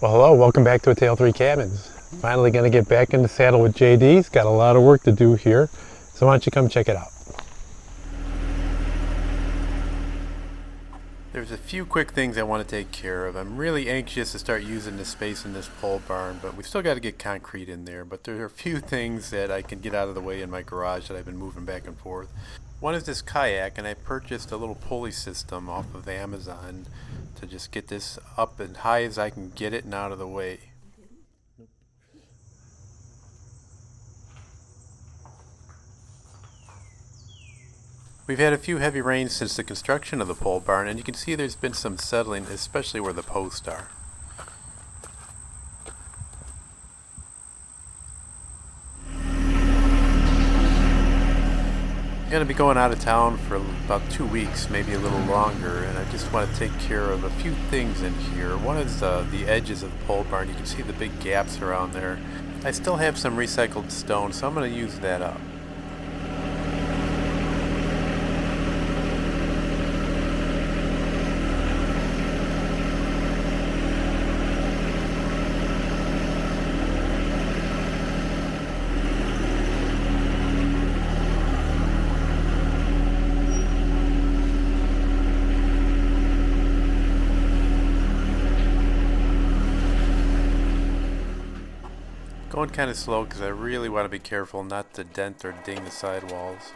Well, hello, welcome back to A Tale of Three Cabins. Finally going to get back in the saddle with JD. He's got a lot of work to do here, so why don't you come check it out. There's a few quick things I want to take care of. I'm really anxious to start using this space in this pole barn, but we still got to get concrete in there. But there are a few things that I can get out of the way in my garage that I've been moving back and forth. One is this kayak, and I purchased a little pulley system off of Amazon to just get this up as high as I can get it and out of the way. We've had a few heavy rains since the construction of the pole barn, and you can see there's been some settling, especially where the posts are. I'm going to be going out of town for about 2 weeks, maybe a little longer, and I just want to take care of a few things in here. One is the edges of the pole barn. You can see the big gaps around there. I still have some recycled stone, so I'm going to use that up. Going kind of slow because I really want to be careful not to dent or ding the sidewalls.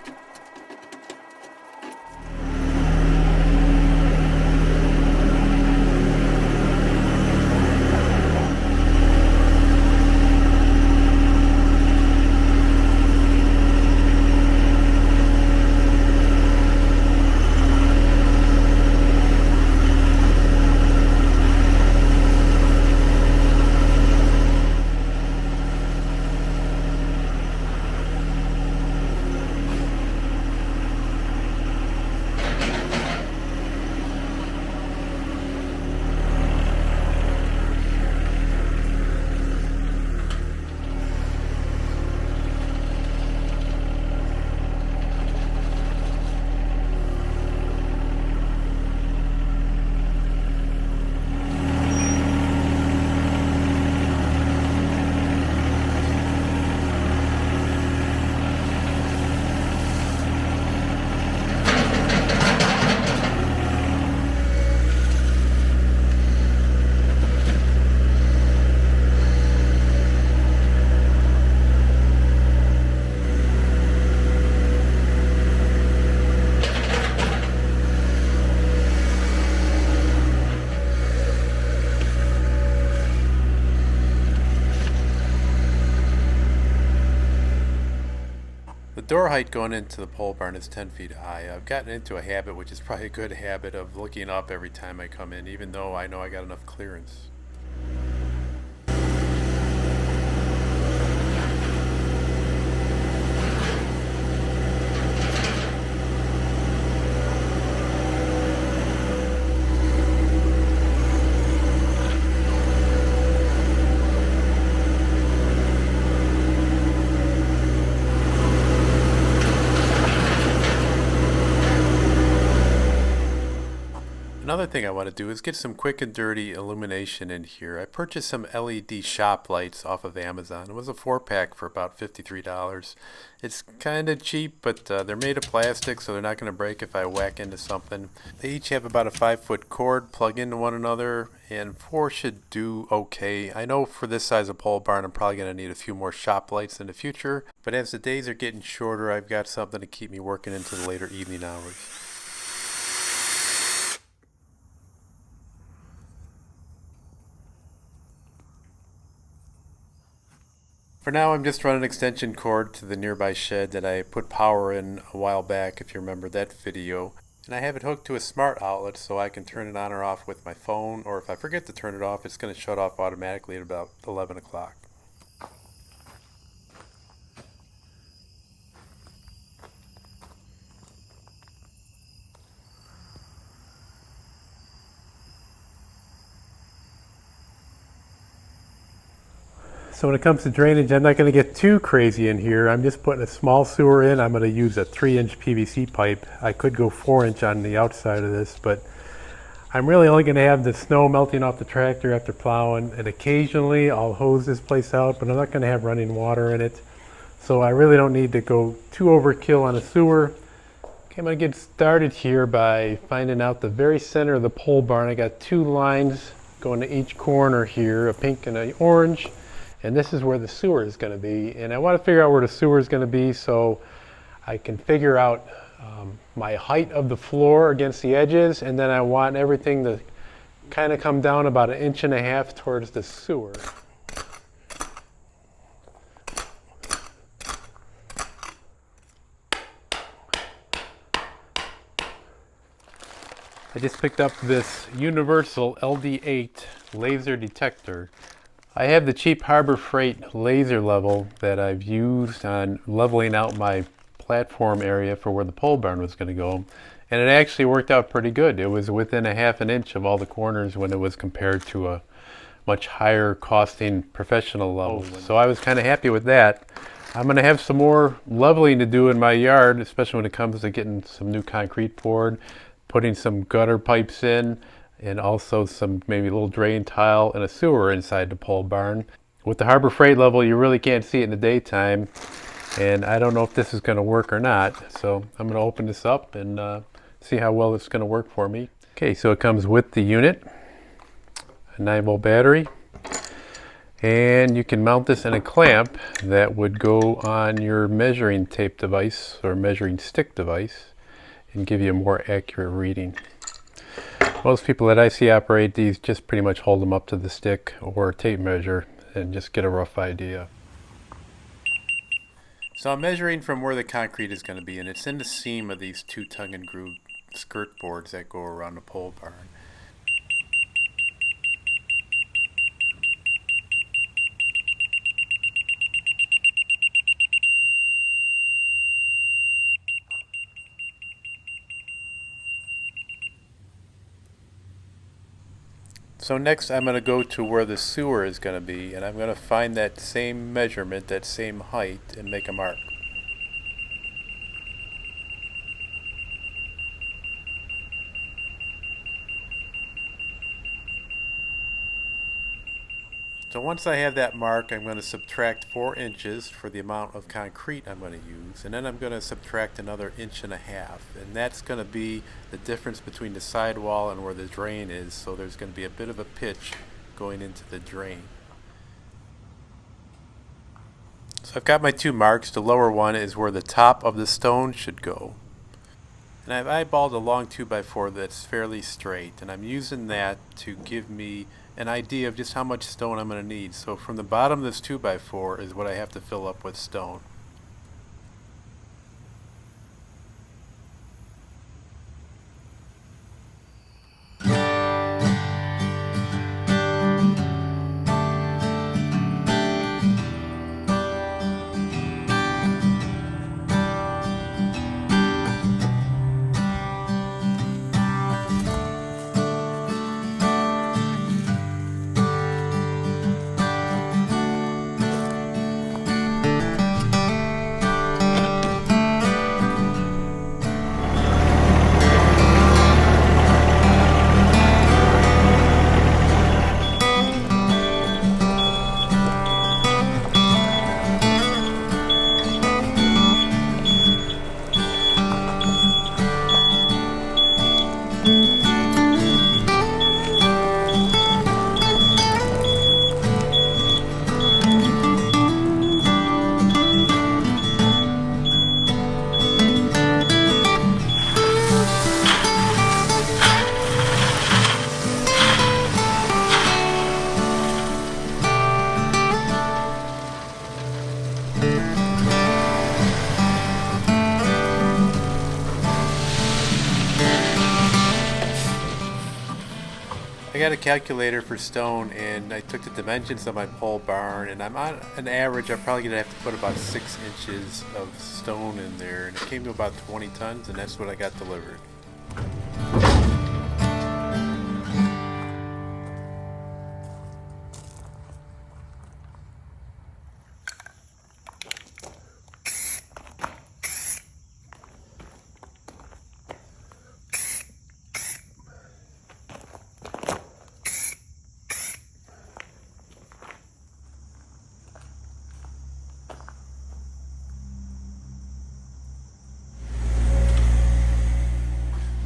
The door height going into the pole barn is 10 feet high. I've gotten into a habit, which is probably a good habit, of looking up every time I come in, even though I know I got enough clearance. Another thing I want to do is get some quick and dirty illumination in here. I purchased some LED shop lights off of Amazon. It was a 4-pack for about $53. It's kind of cheap, but they're made of plastic, so they're not going to break if I whack into something. They each have about a 5-foot cord plug into one another, and 4 should do okay. I know for this size of pole barn, I'm probably going to need a few more shop lights in the future, but as the days are getting shorter, I've got something to keep me working into the later evening hours. For now, I'm just running an extension cord to the nearby shed that I put power in a while back, if you remember that video. And I have it hooked to a smart outlet so I can turn it on or off with my phone, or if I forget to turn it off, it's going to shut off automatically at about 11 o'clock. So when it comes to drainage, I'm not going to get too crazy in here. I'm just putting a small sewer in. I'm going to use a 3-inch PVC pipe. I could go 4-inch on the outside of this, but I'm really only going to have the snow melting off the tractor after plowing, and occasionally I'll hose this place out, but I'm not going to have running water in it. So I really don't need to go too overkill on a sewer. Okay, I'm going to get started here by finding out the very center of the pole barn. I got two lines going to each corner here, a pink and an orange, and this is where the sewer is going to be. And I want to figure out where the sewer is going to be so I can figure out my height of the floor against the edges, and then I want everything to kind of come down about 1.5 inches towards the sewer. I just picked up this universal LD8 laser detector. I have the cheap Harbor Freight laser level that I've used on leveling out my platform area for where the pole barn was going to go, and it actually worked out pretty good. It was within 1/2 inch of all the corners when it was compared to a much higher costing professional level. So I was kind of happy with that. I'm going to have some more leveling to do in my yard, especially when it comes to getting some new concrete poured, putting some gutter pipes in, and also some maybe a little drain tile and a sewer inside the pole barn. With the Harbor Freight level, you really can't see it in the daytime, and I don't know if this is going to work or not. So I'm going to open this up and see how well it's going to work for me. Okay, so it comes with the unit, a 9-volt battery, and you can mount this in a clamp that would go on your measuring tape device or measuring stick device and give you a more accurate reading. Most people that I see operate these just pretty much hold them up to the stick or tape measure and just get a rough idea. So I'm measuring from where the concrete is going to be, and it's in the seam of these two tongue and groove skirt boards that go around the pole barn. So next I'm going to go to where the sewer is going to be, and I'm going to find that same measurement, that same height, and make a mark. So once I have that mark, I'm going to subtract 4 inches for the amount of concrete I'm going to use, and then I'm going to subtract another 1.5 inches, and that's going to be the difference between the sidewall and where the drain is. So there's going to be a bit of a pitch going into the drain. So I've got my two marks. The lower one is where the top of the stone should go, and I've eyeballed a long 2x4 that's fairly straight, and I'm using that to give me an idea of just how much stone I'm going to need. So from the bottom of this 2x4 is what I have to fill up with stone. I got a calculator for stone, and I took the dimensions of my pole barn, and I'm on an average. I'm probably going to have to put about 6 inches of stone in there, and it came to about 20 tons, and that's what I got delivered.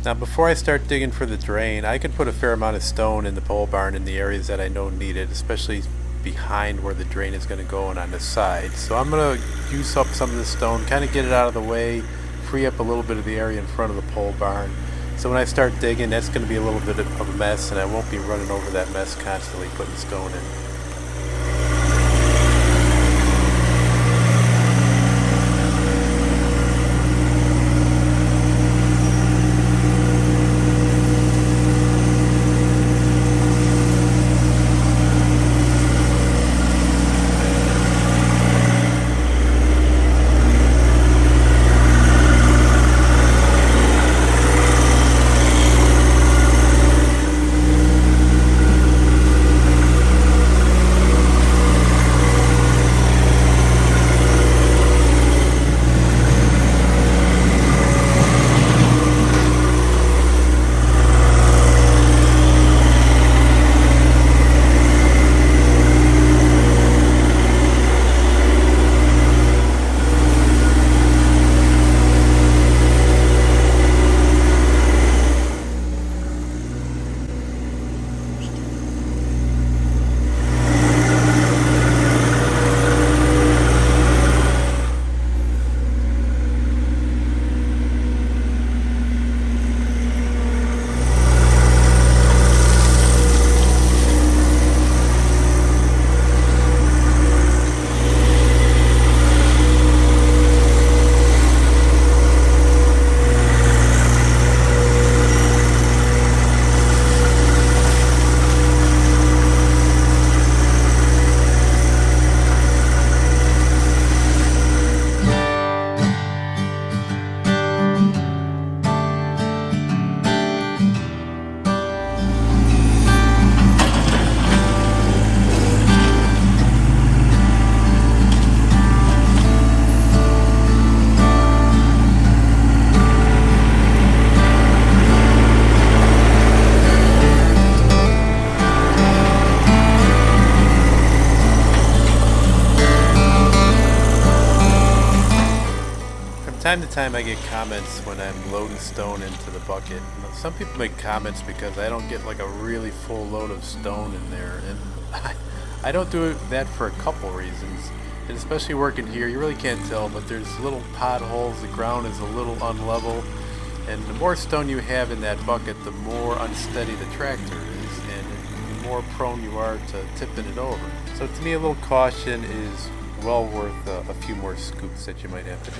Now before I start digging for the drain, I can put a fair amount of stone in the pole barn in the areas that I know need it, especially behind where the drain is going to go and on the side. So I'm going to use up some of the stone, kind of get it out of the way, free up a little bit of the area in front of the pole barn. So when I start digging, that's going to be a little bit of a mess, and I won't be running over that mess constantly putting stone in. Time to time I get comments when I'm loading stone into the bucket. Some people make comments because I don't get like a really full load of stone in there, and I don't do that for a couple reasons. And especially working here, you really can't tell, but there's little potholes, the ground is a little unlevel, and the more stone you have in that bucket, the more unsteady the tractor is, and the more prone you are to tipping it over. So to me, a little caution is well worth a few more scoops that you might have to do.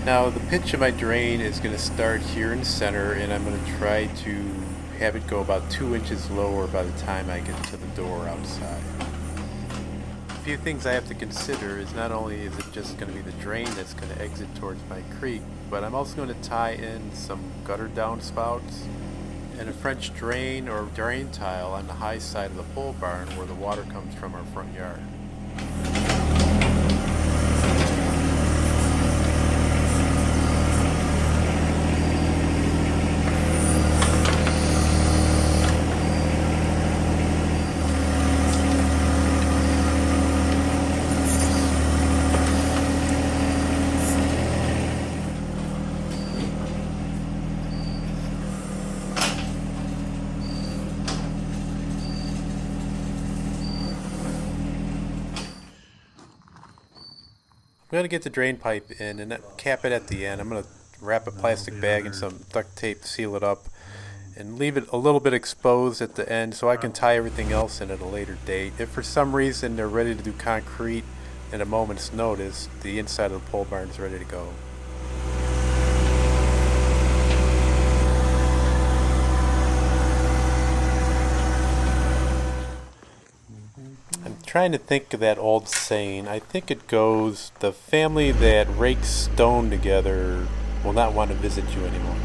Now the pitch of my drain is going to start here in the center, and I'm going to try to have it go about 2 inches lower by the time I get to the door outside. A few things I have to consider is not only is it just going to be the drain that's going to exit towards my creek, but I'm also going to tie in some gutter downspouts and a French drain or drain tile on the high side of the pole barn where the water comes from our front yard. going to get the drain pipe in and cap it at the end. I'm going to wrap a plastic bag and some duct tape to seal it up and leave it a little bit exposed at the end so I can tie everything else in at a later date. If for some reason they're ready to do concrete at a moment's notice, the inside of the pole barn is ready to go. I'm trying to think of that old saying. I think it goes, the family that rakes stone together will not want to visit you anymore.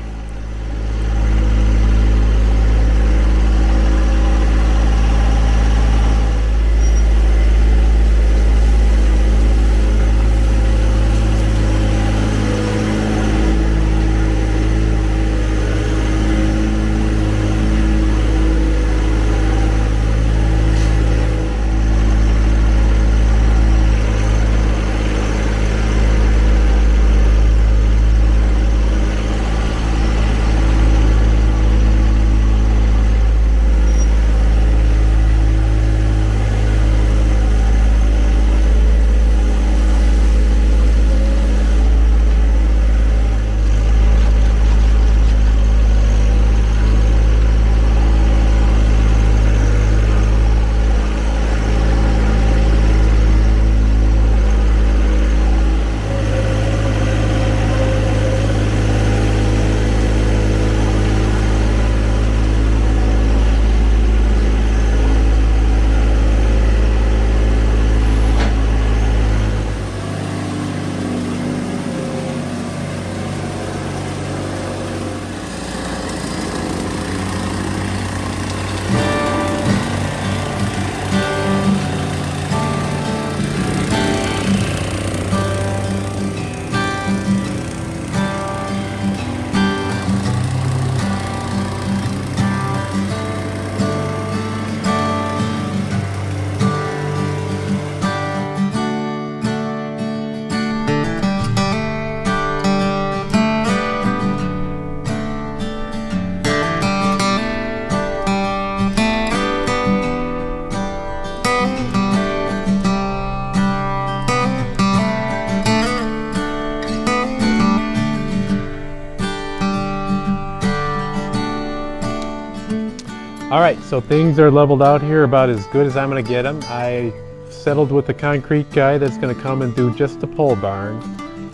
All right, so things are leveled out here about as good as I'm gonna get them. I settled with the concrete guy that's gonna come and do just the pole barn.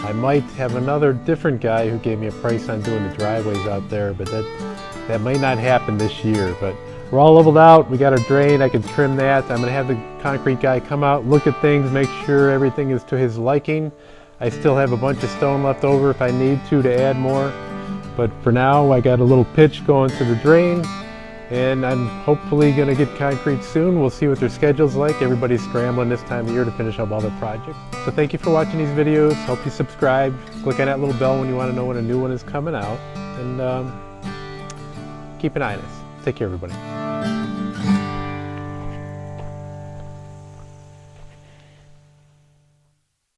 I might have another different guy who gave me a price on doing the driveways out there, but that might not happen this year. But we're all leveled out, we got our drain, I can trim that. I'm gonna have the concrete guy come out, look at things, make sure everything is to his liking. I still have a bunch of stone left over if I need to add more. But for now, I got a little pitch going to the drain. And I'm hopefully going to get concrete soon. We'll see what their schedule's like. Everybody's scrambling this time of year to finish up all their projects. So thank you for watching these videos. Hope you subscribe. Click on that little bell when you want to know when a new one is coming out. And keep an eye on us. Take care, everybody.